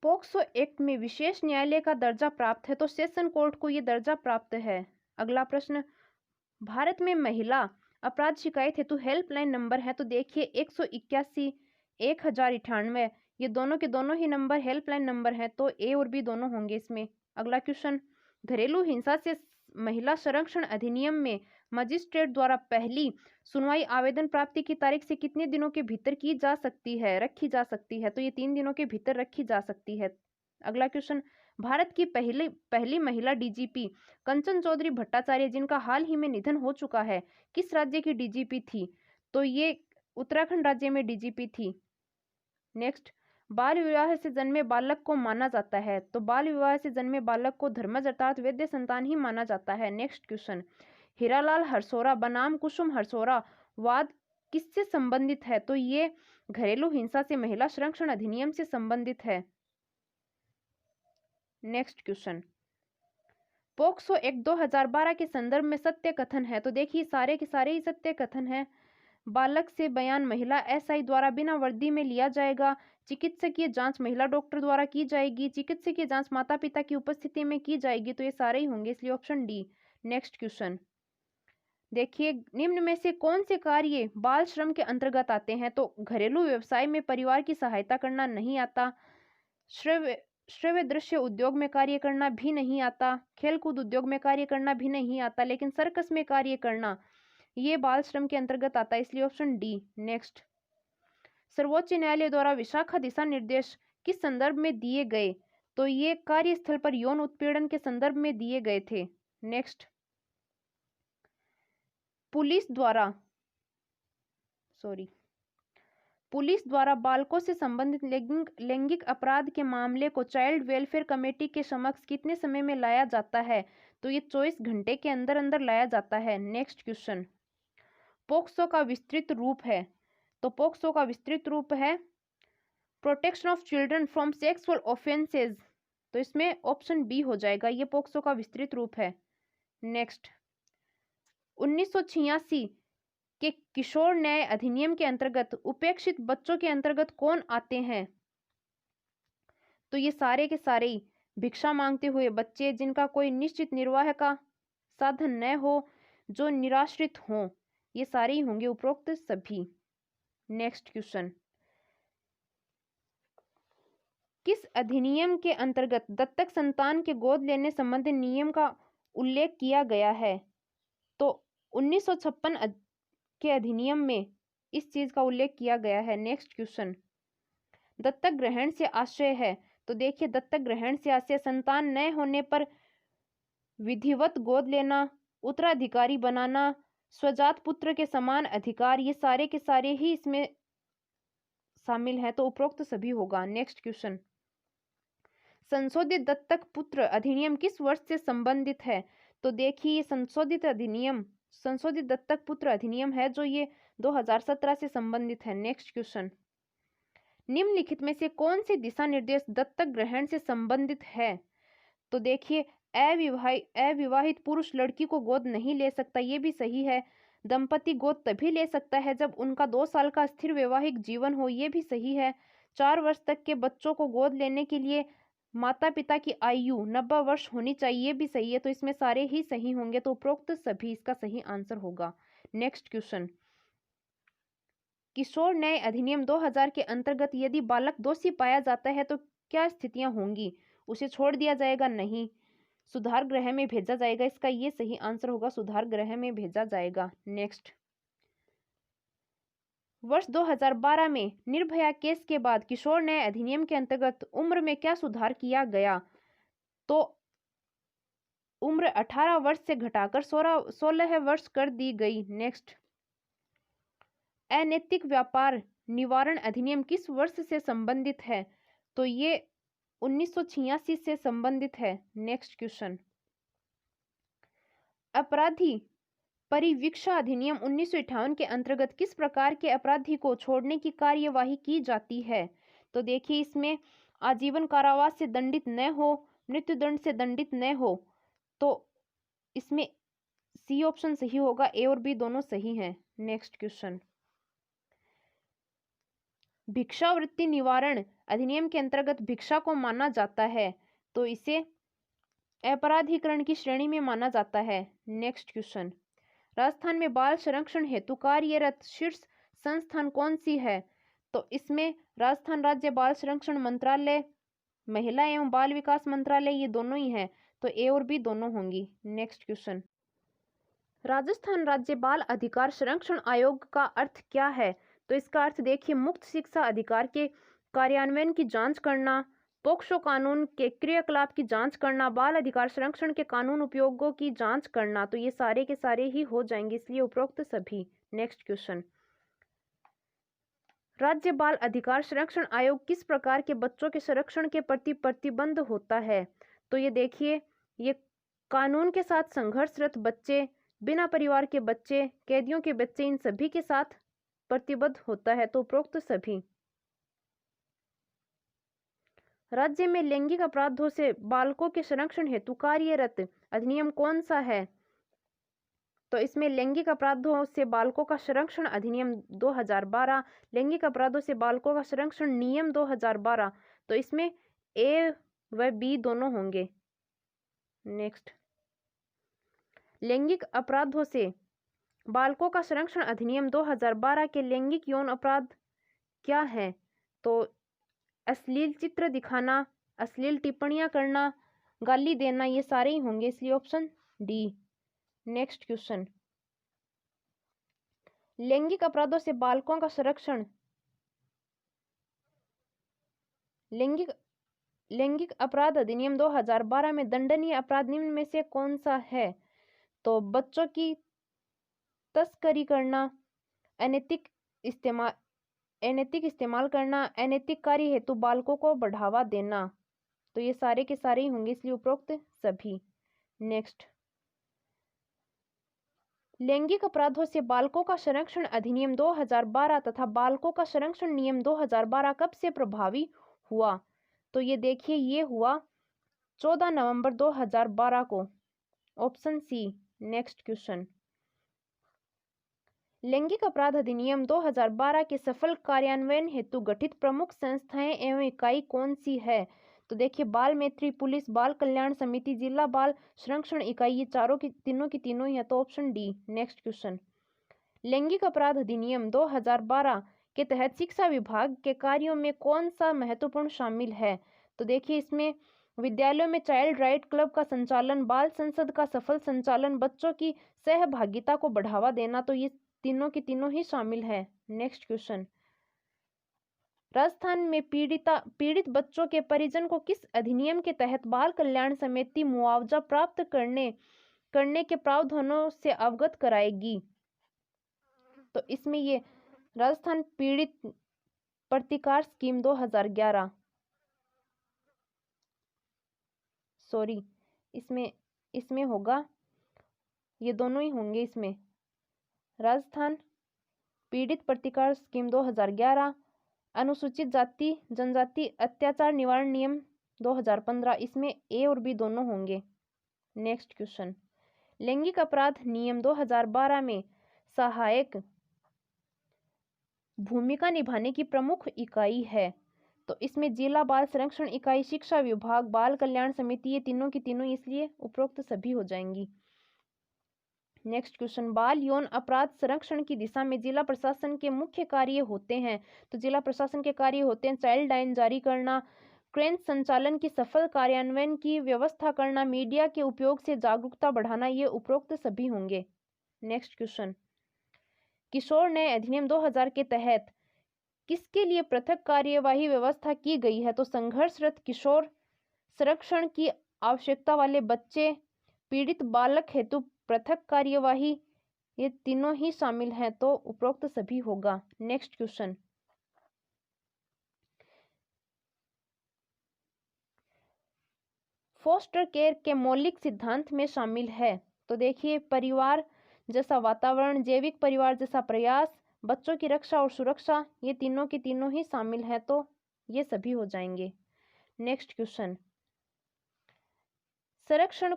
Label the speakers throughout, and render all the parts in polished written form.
Speaker 1: POCSO act में विशेष न्यायालय का दर्जा प्राप्त है, तो सेशन कोर्ट को ये दर्जा प्राप्त है। अगला प्रश्न, भारत में महिला अपराध शिकायत हेतु हेल्पलाइन नंबर है, तो देखिए 181, 1098, ये दोनों के दोनों ही नंबर हेल्पलाइन नंबर हैं, तो ए और बी दोनों होंगे इसमें। अगला क्वेश्चन, घरेलू हिंसा से महिला संरक्षण अधिनियम में मजिस्ट्रेट द्वारा पहली सुनवाई आवेदन प्राप्ति की तारीख से कितने दिनों के भीतर की जा सकती है, रखी जा सकती है, तो ये 3 दिनों के भीतर रखी जा सकती है। अगला क्वेश्चन, भारत की पहली महिला डीजीपी कंचन चौधरी भट्टाचार्य, जिनका हाल ही में निधन हो चुका है, किस राज्य की डीजीपी थी, तो ये उत्तराखंड राज्य में डीजीपी थी। नेक्स्ट, बाल विवाह से जन्मे बालक को माना जाता है, तो बाल विवाह से जन्मे बालक को धर्मज अर्थात वैद्य संतान ही माना जाता है। नेक्स्ट क्वेश्चन, हीरालाल हरसोरा बनाम कुसुम हरसोरा वाद किससे संबंधित है, तो ये घरेलू हिंसा से महिला संरक्षण अधिनियम से संबंधित है। नेक्स्ट क्वेश्चन, पोक्सो एक्ट 2012 के संदर्भ में सत्य कथन है, तो देखिए सारे के सारे ही सत्य कथन है। बालक से बयान महिला एसआई द्वारा बिना वर्दी में लिया जाएगा, चिकित्सकीय जांच महिला डॉक्टर द्वारा की जाएगी, चिकित्सकीय जांच माता पिता की उपस्थिति में की जाएगी, तो ये सारे ही होंगे, इसलिए ऑप्शन डी। नेक्स्ट क्वेश्चन, देखिए निम्न में से कौन से कार्य बाल श्रम के अंतर्गत आते हैं, तो घरेलू व्यवसाय में परिवार की सहायता करना नहीं आता, श्रव्य दृश्य उद्योग में कार्य करना भी नहीं आता, खेलकूद उद्योग में कार्य करना भी नहीं आता, लेकिन सर्कस में कार्य करना ये बाल श्रम के अंतर्गत आता है, इसलिए ऑप्शन डी। नेक्स्ट, सर्वोच्च न्यायालय द्वारा विशाखा दिशा निर्देश किस संदर्भ में दिए गए, तो ये कार्यस्थल पर यौन उत्पीड़न के संदर्भ में दिए गए थे। नेक्स्ट, पुलिस द्वारा बालकों से संबंधित लैंगिक अपराध के मामले को चाइल्ड वेलफेयर कमेटी के समक्ष कितने समय में लाया जाता है, तो ये 24 घंटे के अंदर अंदर लाया जाता है। नेक्स्ट क्वेश्चन, पोक्सो का विस्तृत रूप है, तो पोक्सो का विस्तृत रूप है protection of children from sexual offences, तो इसमें ऑप्शन बी हो जाएगा, ये पोक्सो का विस्तृत रूप है। नेक्स्ट, 1986 के किशोर न्याय अधिनियम के अंतर्गत उपेक्षित बच्चों के अंतर्गत कौन आते हैं, तो ये सारे के सारे भिक्षा मांगते हुए बच्चे, जिनका कोई निश्चित निर्वाह का साधन न हो, जो निराश्रित हों, ये सारे ही होंगे उपरोक्त सभी। नेक्स्ट क्वेश्चन, किस अधिनियम के अंतर्गत दत्तक संतान के गोद लेने संबंधी नियम का उल्लेख किया गया है, तो 1956 के अधिनियम में इस चीज का उल्लेख किया गया है। नेक्स्ट क्वेश्चन, दत्तक ग्रहण से आशय है, तो देखिए दत्तक ग्रहण से आशय संतान न होने पर विधिवत गोद लेना, उत्तराधिकारी बनाना, स्वजात पुत्र के समान अधिकार, ये सारे के सारे ही इसमें शामिल है, तो उपरोक्त सभी होगा। नेक्स्ट क्वेश्चन, संशोधित दत्तक पुत्र अधिनियम किस वर्ष से संबंधित है, तो देखिए संशोधित दत्तक पुत्र अधिनियम है जो ये 2017 से संबंधित है। नेक्स्ट क्वेश्चन, निम्नलिखित में से कौन से दिशा निर्देश दत्तक ग्रहण से संबंधित है, तो देखिए अविवाहित पुरुष लड़की को गोद नहीं ले सकता, ये भी सही है। दंपति गोद तभी ले सकता है जब उनका 2 साल का स्थिर वैवाहिक जीवन हो, ये भी सही है। 4 वर्ष तक के बच्चों को गोद लेने के लिए माता पिता की आयु 90 वर्ष होनी चाहिए, भी सही है, तो इसमें सारे ही सही होंगे, तो उपरोक्त सभी इसका सही आंसर होगा। नेक्स्ट क्वेश्चन, किशोर न्याय अधिनियम 2000 के अंतर्गत यदि बालक दोषी पाया जाता है तो क्या स्थितियां होंगी, उसे छोड़ दिया जाएगा, नहीं, सुधार गृह में भेजा जाएगा, इसका ये सही आंसर होगा, सुधार गृह में भेजा जाएगा। नेक्स्ट, वर्ष 2012 में निर्भया केस के बाद किशोर न्याय अधिनियम के अंतर्गत उम्र में क्या सुधार किया गया, तो उम्र 18 वर्ष से घटाकर 16 वर्ष कर दी गई। नेक्स्ट, अनैतिक व्यापार निवारण अधिनियम किस वर्ष से संबंधित है, तो ये 1986 से संबंधित है। नेक्स्ट क्वेश्चन, अपराधी परिवीक्षा अधिनियम 1958 के अंतर्गत किस प्रकार के अपराधी को छोड़ने की कार्यवाही की जाती है, तो देखिए इसमें आजीवन कारावास से दंडित न हो, मृत्युदंड से दंडित न हो, तो इसमें सी ऑप्शन सही होगा, ए और बी दोनों सही हैं। नेक्स्ट क्वेश्चन, भिक्षावृत्ति निवारण अधिनियम के अंतर्गत भिक्षा को माना जाता है तो इसे अपराधीकरण की श्रेणी में माना जाता है। नेक्स्ट क्वेश्चन, राजस्थान में बाल संरक्षण हेतु कार्यरत शीर्ष संस्थान कौन सी है? तो इसमें राजस्थान राज्य बाल संरक्षण मंत्रालय, महिला एवं बाल विकास मंत्रालय, ये दोनों ही हैं, तो ए और बी दोनों होंगी। नेक्स्ट क्वेश्चन, राजस्थान राज्य बाल अधिकार संरक्षण आयोग का अर्थ क्या है? तो इसका अर्थ देखिए, मुक्त शिक्षा अधिकार के कार्यान्वयन की जांच करना, पोक्सो कानून के क्रियाकलाप की जांच करना, बाल अधिकार संरक्षण के कानून उपयोगों की जांच करना, तो ये सारे के सारे ही हो जाएंगे, इसलिए उपरोक्त सभी। नेक्स्ट क्वेश्चन, राज्य बाल अधिकार संरक्षण आयोग किस प्रकार के बच्चों के संरक्षण के प्रति प्रतिबद्ध होता है? तो ये देखिए, ये कानून के साथ संघर्षरत बच्चे, बिना परिवार के बच्चे, कैदियों के बच्चे, इन सभी के साथ प्रतिबद्ध होता है, तो उपरोक्त सभी। राज्य में लैंगिक अपराधों से बालकों के संरक्षण हेतु कार्यरत अधिनियम कौन सा है? तो इसमें लैंगिक अपराधों से बालकों का संरक्षण अधिनियम 2012, लैंगिक अपराधों से बालकों का संरक्षण नियम 2012, तो इसमें ए व बी दोनों होंगे। नेक्स्ट, लैंगिक अपराधों से बालकों का संरक्षण अधिनियम 2012 के लैंगिक यौन अपराध क्या है? तो अश्लील चित्र दिखाना, अश्लील टिप्पणियां करना, गाली देना, ये सारे ही होंगे, इसलिए ऑप्शन डी। नेक्स्ट क्वेश्चन, लैंगिक अपराधों से बालकों का संरक्षण, लैंगिक अपराध अधिनियम 2012 में दंडनीय अपराध निम्न में से कौन सा है? तो बच्चों की तस्करी करना, अनैतिक इस्तेमाल करना, अनैतिक कार्य हेतु बालकों को बढ़ावा देना, तो ये सारे के सारे ही होंगे, इसलिए उपरोक्त सभी। नेक्स्ट, लैंगिक अपराधों से बालकों का संरक्षण अधिनियम 2012 तथा बालकों का संरक्षण नियम 2012 कब से प्रभावी हुआ? तो ये देखिए, ये हुआ 14 नवंबर 2012 को, ऑप्शन सी। नेक्स्ट क्वेश्चन, लैंगिक अपराध अधिनियम 2012 के सफल कार्यान्वयन हेतु गठित प्रमुख संस्थाएं एवं इकाई कौन सी है? तो देखिए, बाल मैत्री पुलिस, बाल कल्याण समिति, जिला बाल संरक्षण इकाई, ये चारों की तीनों ही है, तो ऑप्शन डी। नेक्स्ट क्वेश्चन, लैंगिक अपराध अधिनियम 2012 के तहत शिक्षा विभाग के कार्यों में कौन सा महत्वपूर्ण शामिल है? तो देखिए, इसमें विद्यालयों में चाइल्ड राइट क्लब का संचालन, बाल संसद का सफल संचालन, बच्चों की सहभागिता को बढ़ावा देना, तो ये तीनों ही शामिल है। नेक्स्ट क्वेश्चन, राजस्थान में पीड़ित बच्चों के परिजन को किस अधिनियम के तहत बाल कल्याण समिति मुआवजा प्राप्त करने के प्रावधानों से अवगत कराएगी? तो इसमें ये राजस्थान पीड़ित प्रतिकार स्कीम 2011, सॉरी, इसमें होगा, ये दोनों ही होंगे इसमें, राजस्थान पीड़ित प्रतिकार स्कीम 2011, अनुसूचित जाति जनजाति अत्याचार निवारण नियम 2015, इसमें ए और बी दोनों होंगे। नेक्स्ट क्वेश्चन, लैंगिक अपराध नियम 2012 में सहायक भूमिका निभाने की प्रमुख इकाई है? तो इसमें जिला बाल संरक्षण इकाई, शिक्षा विभाग, बाल कल्याण समिति, ये तीनों की तीनों, इसलिए उपरोक्त सभी हो जाएंगी। नेक्स्ट क्वेश्चन, बाल यौन अपराध संरक्षण की दिशा में जिला प्रशासन के मुख्य कार्य होते हैं? तो जिला प्रशासन के कार्य होते हैं चाइल्ड लाइन जारी करना, क्रेन संचालन की सफल कार्यान्वयन की व्यवस्था करना, मीडिया के उपयोग से जागरूकता बढ़ाना, ये उपरोक्त सभी होंगे। नेक्स्ट क्वेश्चन, किशोर न्याय अधिनियम 2000 के तहत किसके लिए पृथक कार्यवाही व्यवस्था की गई है? तो संघर्षरत किशोर, संरक्षण की आवश्यकता वाले बच्चे, पीड़ित बालक हेतु पृथक कार्यवाही, ये तीनों ही शामिल हैं, तो उपरोक्त सभी होगा। नेक्स्ट क्वेश्चन, फोस्टर केयर के मौलिक सिद्धांत में शामिल है? तो देखिए, परिवार जैसा वातावरण, जैविक परिवार जैसा प्रयास, बच्चों की रक्षा और सुरक्षा, ये तीनों की तीनों ही शामिल हैं, तो ये सभी हो जाएंगे। नेक्स्ट क्वेश्चन, संरक्षण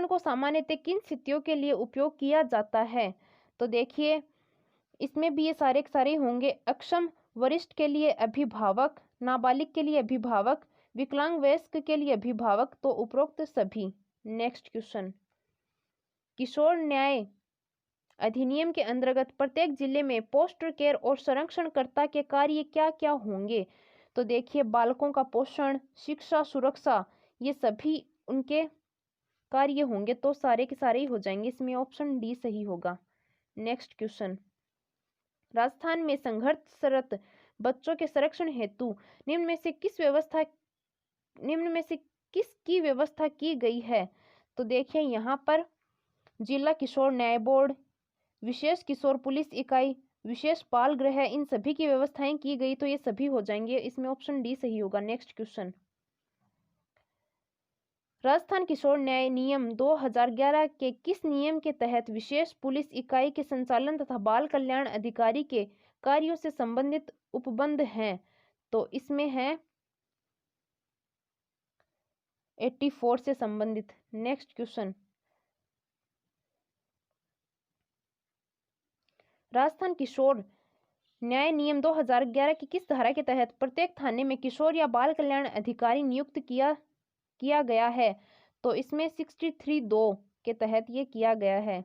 Speaker 1: को सामान्यतः किन स्थितियों के लिए उपयोग किया जाता है? तो देखिए, इसमें भी ये सारे के सारे होंगे। अक्षम वरिष्ठ के लिए अभिभावक, नाबालिग के लिए अभिभावक, विकलांग वयस्क के लिए अभिभावक, तो उपरोक्त सभी। नेक्स्ट क्वेश्चन, किशोर न्याय अधिनियम के अंतर्गत प्रत्येक जिले में फोस्टर केयर और संरक्षणकर्ता के कार्य क्या क्या होंगे? तो देखिए, बालकों का पोषण, शिक्षा, सुरक्षा, ये सभी उनके कार्य होंगे, तो सारे के सारे ही हो जाएंगे। इसमें ऑप्शन डी सही होगा। नेक्स्ट क्वेश्चन, राजस्थान में संघर्षरत बच्चों के संरक्षण हेतु निम्न में से किसकी व्यवस्था की गई है? तो देखिए, यहाँ पर जिला किशोर न्याय बोर्ड, विशेष किशोर पुलिस इकाई, विशेष बाल गृह, इन सभी की व्यवस्थाएं की गई, तो ये सभी हो जाएंगे। इसमें ऑप्शन डी सही होगा। नेक्स्ट क्वेश्चन, राजस्थान किशोर न्याय नियम 2011 के किस नियम के तहत विशेष पुलिस इकाई के संचालन तथा बाल कल्याण अधिकारी के कार्यों से संबंधित उपबंध हैं? तो इसमें है 84 से संबंधित। नेक्स्ट क्वेश्चन, राजस्थान किशोर न्याय नियम 2011 की किस धारा के तहत प्रत्येक थाने में किशोर या बाल कल्याण अधिकारी नियुक्त किया गया है? तो इसमें 63(2) के तहत ये किया गया है।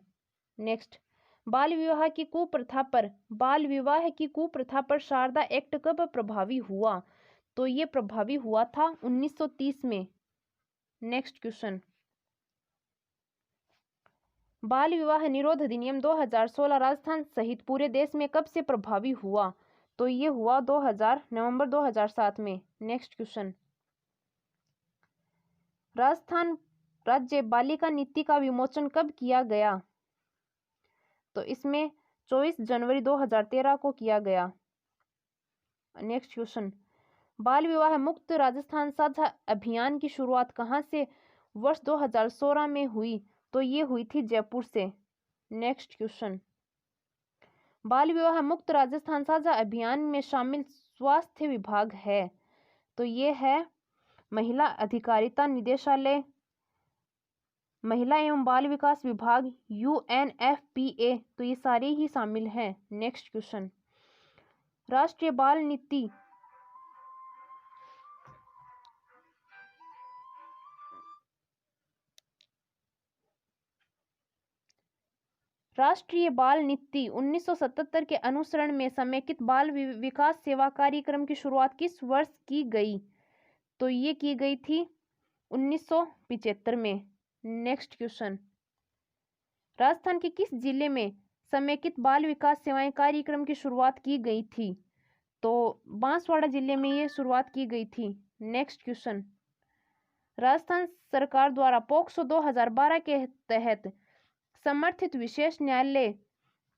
Speaker 1: नेक्स्ट, बाल विवाह की कुप्रथा पर शारदा एक्ट कब प्रभावी हुआ? तो ये प्रभावी हुआ था 1930 में। नेक्स्ट क्वेश्चन, बाल विवाह निरोध अधिनियम 2016 राजस्थान सहित पूरे देश में कब से प्रभावी हुआ? तो ये हुआ नवंबर 2007 में। नेक्स्ट क्वेश्चन, राजस्थान राज्य बालिका नीति का विमोचन कब किया गया? तो इसमें 24 जनवरी 2013 को किया गया। नेक्स्ट क्वेश्चन, बाल विवाह मुक्त राजस्थान साझा अभियान की शुरुआत कहाँ से वर्ष 2016 में हुई? तो ये हुई थी जयपुर से। नेक्स्ट क्वेश्चन, बाल विवाह मुक्त राजस्थान साझा अभियान में शामिल स्वास्थ्य विभाग है? तो ये है महिला अधिकारिता निदेशालय, महिला एवं बाल विकास विभाग, UNFPA, तो ये सारे ही शामिल हैं। नेक्स्ट क्वेश्चन, राष्ट्रीय बाल नीति राष्ट्रीय बाल नीति 1977 के अनुसरण में समेकित बाल विकास सेवा कार्यक्रम की शुरुआत किस वर्ष की गई? तो ये की गई थी 1975 में। नेक्स्ट क्वेश्चन, राजस्थान के किस जिले में समेकित बाल विकास सेवाएं कार्यक्रम की शुरुआत की गई थी? तो बांसवाड़ा जिले में ये शुरुआत की गई थी। नेक्स्ट क्वेश्चन, राजस्थान सरकार द्वारा पोक्सो 2012 के तहत समर्थित विशेष न्यायालय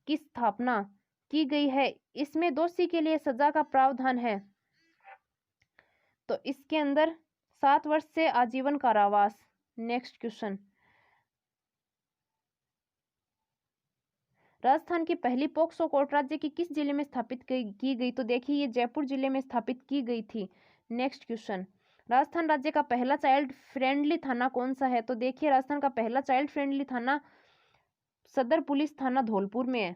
Speaker 1: की स्थापना की गई है, इसमें दोषी के लिए सजा का प्रावधान है? तो इसके अंदर 7 वर्ष से आजीवन कारावास। नेक्स्ट क्वेश्चन, राजस्थान की पहली पोक्सो कोर्ट राज्य की किस जिले में स्थापित की गई? तो देखिए, ये जयपुर जिले में स्थापित की गई थी। नेक्स्ट क्वेश्चन, राजस्थान राज्य का पहला चाइल्ड फ्रेंडली थाना कौन सा है? तो देखिए, राजस्थान का पहला चाइल्ड फ्रेंडली थाना सदर पुलिस थाना धौलपुर में है।